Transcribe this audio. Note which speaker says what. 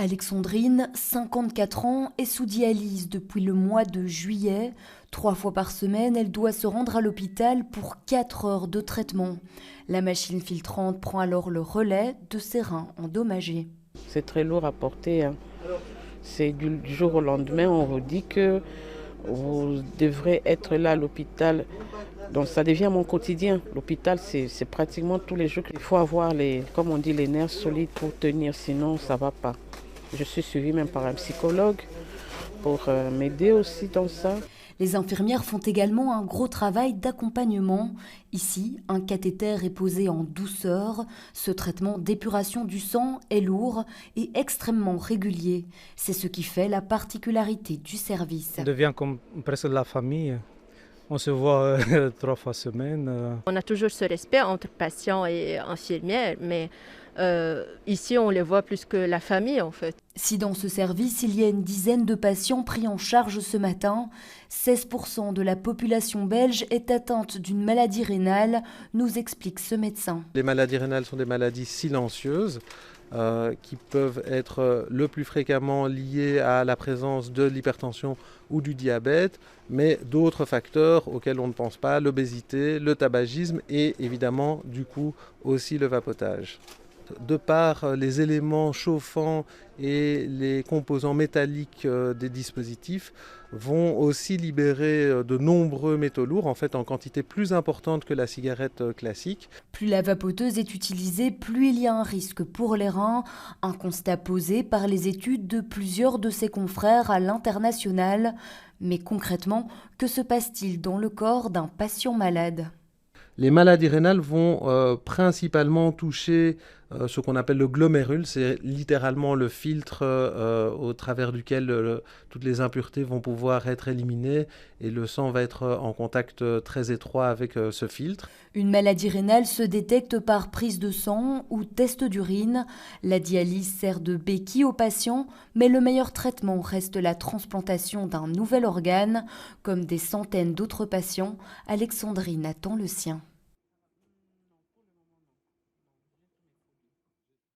Speaker 1: Alexandrine, 54 ans, est sous dialyse depuis le mois de juillet. 3 fois par semaine, elle doit se rendre à l'hôpital pour 4 heures de traitement. La machine filtrante prend alors le relais de ses reins endommagés.
Speaker 2: C'est très lourd à porter, hein. C'est du jour au lendemain, on vous dit que vous devrez être là à l'hôpital. Donc ça devient mon quotidien. L'hôpital, c'est pratiquement tous les jours. Il faut avoir, comme on dit, les nerfs solides pour tenir, sinon ça ne va pas. Je suis suivie même par un psychologue pour m'aider aussi dans ça.
Speaker 1: Les infirmières font également un gros travail d'accompagnement. Ici, un cathéter est posé en douceur. Ce traitement d'épuration du sang est lourd et extrêmement régulier. C'est ce qui fait la particularité du service.
Speaker 3: On devient comme presque de la famille. On se voit 3 fois semaine.
Speaker 4: On a toujours ce respect entre patients et infirmières, mais ici on les voit plus que la famille en fait.
Speaker 1: Si dans ce service il y a une dizaine de patients pris en charge ce matin, 16% de la population belge est atteinte d'une maladie rénale, nous explique ce médecin.
Speaker 5: Les maladies rénales sont des maladies silencieuses. Qui peuvent être le plus fréquemment liées à la présence de l'hypertension ou du diabète, mais d'autres facteurs auxquels on ne pense pas, l'obésité, le tabagisme et évidemment du coup aussi le vapotage. De par les éléments chauffants et les composants métalliques des dispositifs vont aussi libérer de nombreux métaux lourds, en fait en quantité plus importante que la cigarette classique.
Speaker 1: Plus la vapoteuse est utilisée, plus il y a un risque pour les reins, un constat posé par les études de plusieurs de ses confrères à l'international. Mais concrètement, que se passe-t-il dans le corps d'un patient malade ?
Speaker 5: Les maladies rénales vont principalement toucher ce qu'on appelle le glomérule, c'est littéralement le filtre au travers duquel toutes les impuretés vont pouvoir être éliminées et le sang va être en contact très étroit avec ce filtre.
Speaker 1: Une maladie rénale se détecte par prise de sang ou test d'urine. La dialyse sert de béquille aux patients, mais le meilleur traitement reste la transplantation d'un nouvel organe. Comme des centaines d'autres patients, Alexandrine attend le sien.